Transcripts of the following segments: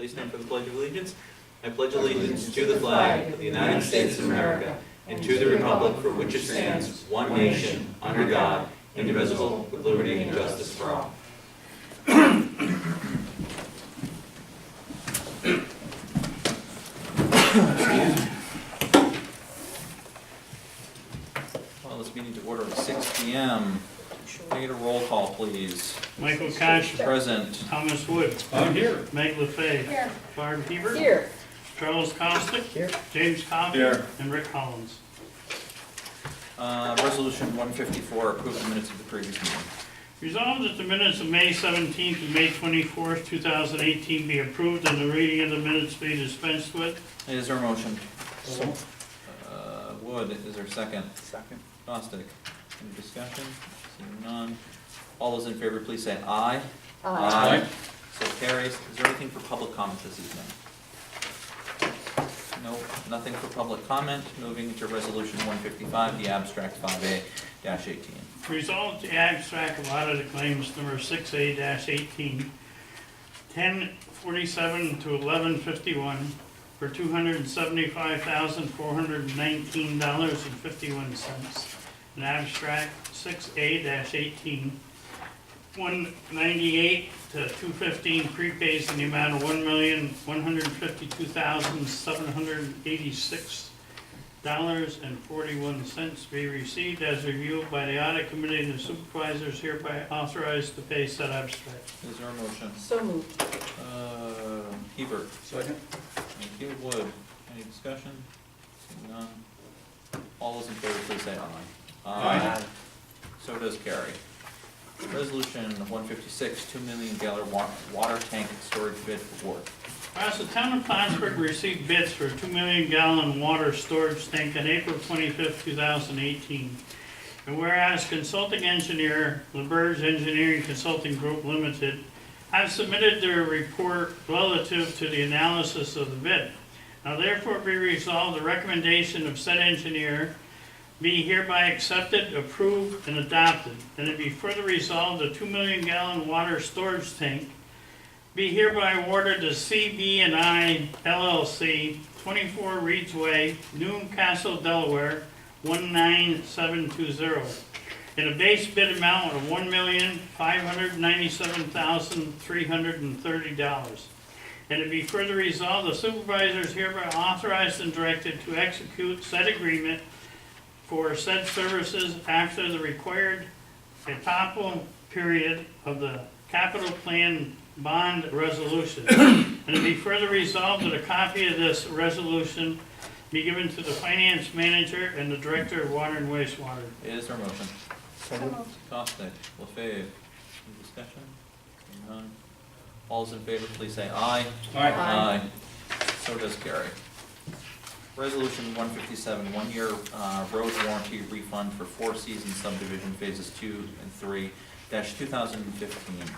Please stand for the Pledge of Allegiance. I pledge allegiance to the flag of the United States of America and to the republic for which it stands, one nation, under God, indivisible, with liberty and justice for all. Well, this meeting to order at 6 p.m. Can I get a roll call, please? Michael Kosh. Present. Thomas Wood. I'm here. Meg LaFay. Here. Barb Hebert. Here. Charles Costick. Here. James Coffey. Here. And Rick Collins. Resolution 154, approve the minutes of the previous meeting. Resolved that the minutes of May 17th and May 24th, 2018 be approved and the reading of the minutes be dispensed with. Is there a motion? Wood, is there a second? Second. Costick, any discussion? Seeing none. All those in favor, please say aye. Aye. So carries. Is there anything for public comment this evening? No, nothing for public comment. Moving into resolution 155, the abstract 5A-18. Resolved the abstract of audited claims number 6A-18, 1047 to 1151 for $275,419.51. An abstract 6A-18, 198 to 215 prepays in the amount of $1,152,786.41 be received as reviewed by the audit committee and the supervisors hereby authorized to pay said abstract. Is there a motion? So moved. Hebert. Second. Thank you. Wood. Any discussion? Seeing none. All those in favor, please say aye. Aye. So does carry. Resolution 156, 2 million gallon water tank storage bid award. Whereas the town of Plattsburgh received bids for a 2 million gallon water storage tank on April 25th, 2018. And whereas consulting engineer, LaBerge Engineering Consulting Group Limited, have submitted their report relative to the analysis of the bid. Now therefore be resolved, the recommendation of said engineer be hereby accepted, approved, and adopted. And it be further resolved, the 2 million gallon water storage tank be hereby awarded to CB&I LLC, 24 Reeds Way, Newcastle, Delaware, 19720, in a base bid amount of $1,597,330. And it be further resolved, the supervisors hereby authorized and directed to execute said agreement for said services after the required epochal period of the capital plan bond resolution. And it be further resolved that a copy of this resolution be given to the finance manager and the director of water and wastewater. Is there a motion? So moved. Costick, LaFave. Any discussion? Seeing none. All those in favor, please say aye. Aye. So does carry. Resolution 157, 1-year road warranty refund for Four Seasons subdivision phases 2 and 3, -2015.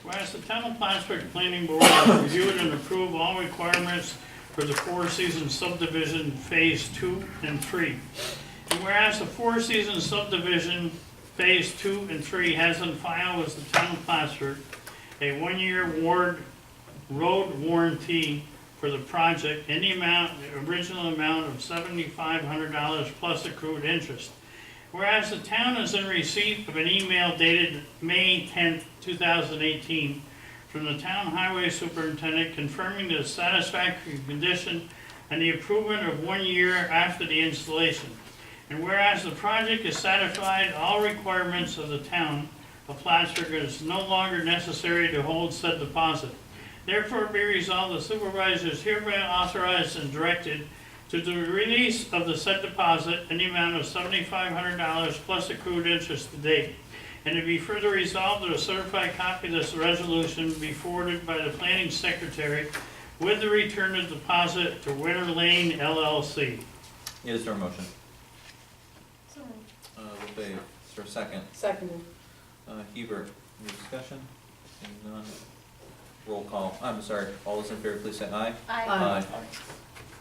Whereas the town of Plattsburgh Planning Board has reviewed and approved all requirements for the Four Seasons subdivision phase 2 and 3. And whereas the Four Seasons subdivision phase 2 and 3 has on file with the town of Plattsburgh a 1-year road warranty for the project in the original amount of $7,500 plus accrued interest. Whereas the town is in receipt of an email dated May 10th, 2018 from the town highway superintendent confirming the satisfactory condition and the approval of 1 year after the installation. And whereas the project has satisfied all requirements of the town of Plattsburgh, it is no longer necessary to hold said deposit. Therefore be resolved, the supervisors hereby authorized and directed to the release of the said deposit in the amount of $7,500 plus accrued interest to date. And to be further resolved that a certified copy of this resolution be forwarded by the planning secretary with the return of deposit to Winter Lane LLC. Is there a motion? So moved. LaFave. Is there a second? Seconded. Hebert. Any discussion? Seeing none. Roll call. I'm sorry. All those in favor, please say aye. Aye.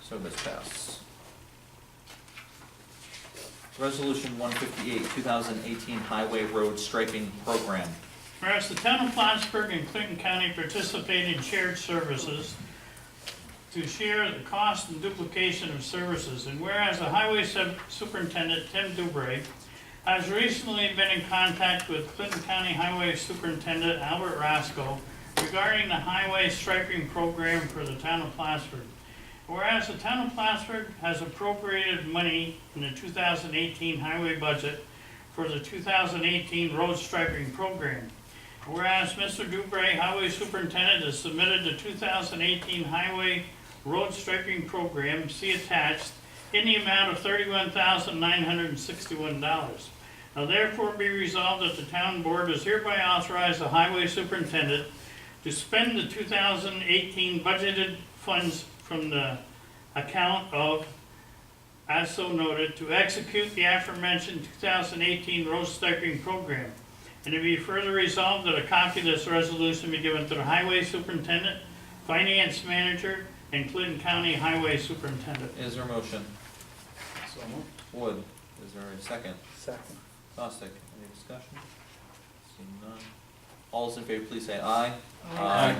So this pass. Resolution 158, 2018 Highway Road Striping Program. Whereas the town of Plattsburgh and Clinton County participate in shared services to share the cost and duplication of services. And whereas the Highway Superintendent, Tim Dubray, has recently been in contact with Clinton County Highway Superintendent Albert Roscoe regarding the highway striping program for the town of Plattsburgh. Whereas the town of Plattsburgh has appropriated money in the 2018 highway budget for the 2018 road striping program. Whereas Mr. Dubray, Highway Superintendent, has submitted the 2018 highway road striping program, see attached, in the amount of $31,961. Now therefore be resolved that the town board does hereby authorize the highway superintendent to spend the 2018 budgeted funds from the account of, as so noted, to execute the aforementioned 2018 road striping program. And to be further resolved that a copy of this resolution be given to the highway superintendent, finance manager, and Clinton County Highway Superintendent. Is there a motion? So moved. Wood, is there a second? Second. Sostek, any discussion? Seeing none. All those in favor, please say aye. Aye.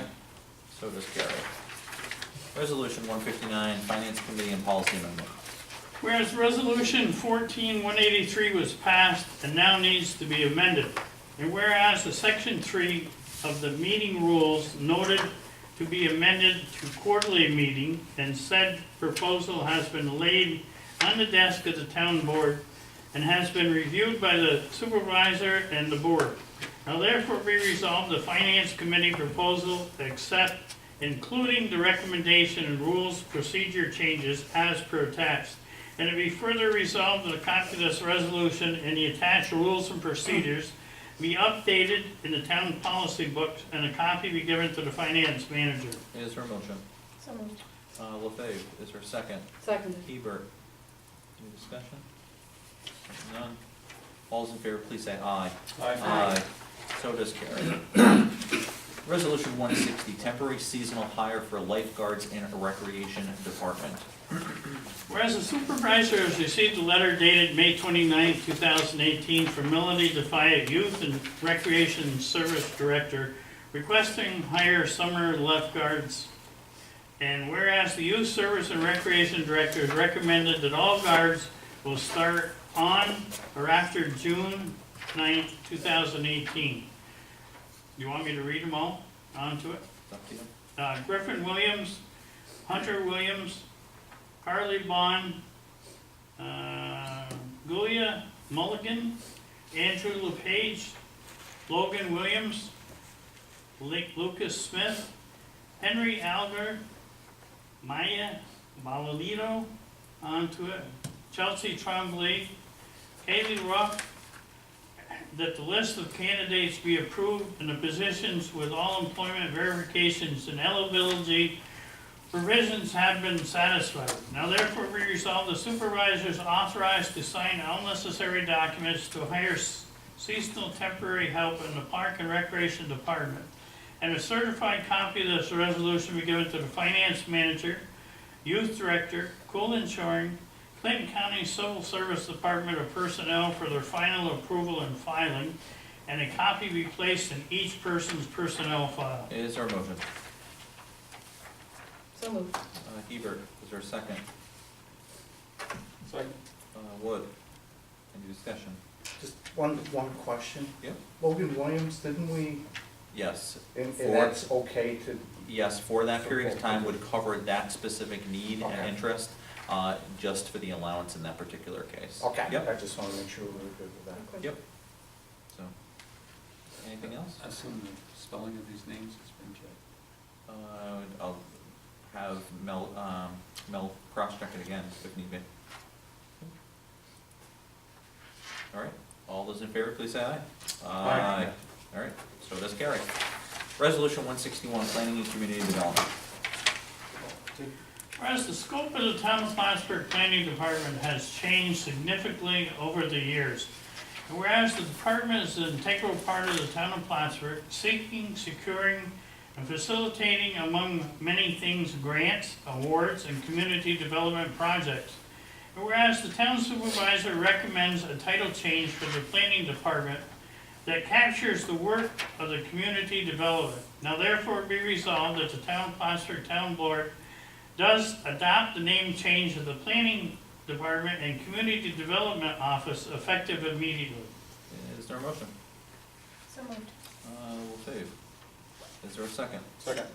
So does carry. Resolution 159, Finance Committee and Policy Amendment. Whereas Resolution 14-183 was passed and now needs to be amended. And whereas the Section 3 of the meeting rules noted to be amended to quarterly meeting, and said proposal has been laid on the desk of the town board and has been reviewed by the supervisor and the board. Now therefore be resolved, the Finance Committee proposal accept, including the recommendation and rules procedure changes as per attached. And to be further resolved that a copy of this resolution and the attached rules and procedures be updated in the town policy books, and a copy be given to the finance manager. Is there a motion? So moved. LaFave, is there a second? Seconded. Hebert, any discussion? Seeing none. All those in favor, please say aye. Aye. So does carry. Resolution 160, temporary seasonal hire for lifeguards in a recreation department. Whereas the supervisor has received a letter dated May 29, 2018 from Melody Defiant, Youth and Recreation Service Director, requesting hire summer lifeguards. And whereas the Youth Service and Recreation Director has recommended that all guards will start on or after June 9, 2018. Do you want me to read them all onto it? It's up to you. Griffin Williams, Hunter Williams, Carly Bond, Gulia Mulligan, Andrew LePage, Logan Williams, Lucas Smith, Henry Alger, Maya Balalito, onto it, Chelsea Trombley, Kaylee Ruff, that the list of candidates be approved and the positions with all employment verifications and eligibility provisions have been satisfied. Now therefore be resolved, the supervisors authorized to sign all necessary documents to hire seasonal temporary help in the Park and Recreation Department. And a certified copy of this resolution be given to the finance manager, youth director, Coolin Shoring, Clinton County Civil Service Department of Personnel for their final approval and filing, and a copy be placed in each person's personnel file. Is there a motion? So moved. Hebert, is there a second? Second. Wood, any discussion? Just one question. Yep. Logan Williams, didn't we, Yes. and For- that's okay to, Yes, for that period of time would cover that specific need and Okay. interest, just for the allowance in that particular case. okay, Yep, I just wanna make sure we were good with that. yep. So, anything else? I assume the spelling of these names has been checked. I'll have Mel cross-check it again if need be. All right, all those in favor, please say aye. Aye. All right, so does carry. Resolution 161, Planning and Community Development. Whereas the scope of the town of Plattsburgh Planning Department has changed significantly over the years. And whereas the department is an integral part of the town of Plattsburgh, seeking, securing, and facilitating, among many things, grants, awards, and community development projects. And whereas the town supervisor recommends a title change for the planning department that captures the work of the community development. Now therefore be resolved that the town of Plattsburgh Town Board does adopt the name change of the Planning Department and Community Development Office effective immediately. Is there a motion? So moved. Lefebvre. Is there a second? Second.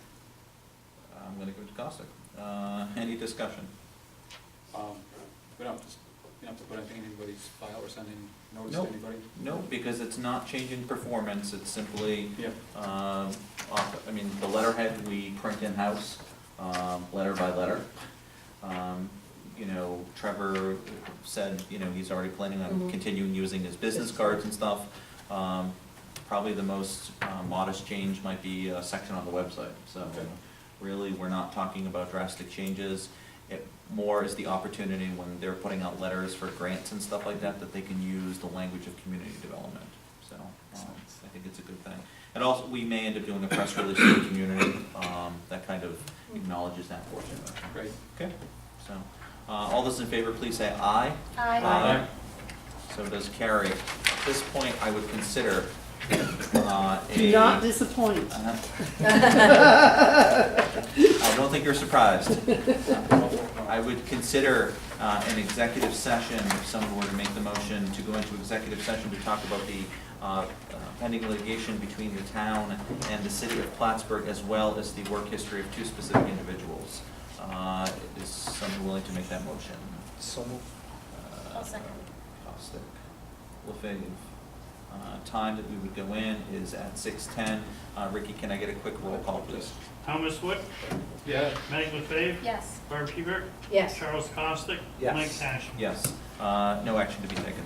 I'm gonna give it to Costick. Any discussion? We don't have to, you don't have to put anything in anybody's file or send any notice Nope. to anybody? No, because it's not changing performance, it's simply, Yeah. the letterhead we print in-house, letter by letter. Trevor said, he's already planning on continuing using his business cards and stuff. Probably the most modest change might be a section on the website, so Okay. really, we're not talking about drastic changes. It more is the opportunity when they're putting out letters for grants and stuff like that, that they can use the language of community development. So, I think it's a good thing. And also, we may end up doing a press release to the community, that kind of acknowledges that portion of it. Great. Okay, so, all those in favor, please say aye. Aye. So does carry. At this point, I would consider, Do not disappoint. I don't think you're surprised. I would consider an executive session, if someone were to make the motion to go into executive session to talk about the pending litigation between the town and the city of Plattsburgh, as well as the work history of two specific individuals. Is someone willing to make that motion? So moved. I'll second. Costick, Lefebvre. Time that we would go in is at 6:10. Ricky, can I get a quick roll call, please? Thomas Wood, Yeah. Meg Lefebvre, Yes. Barb Hebert, Yes. Charles Costick, Yes. Mike Cash. Yes. No action to be taken.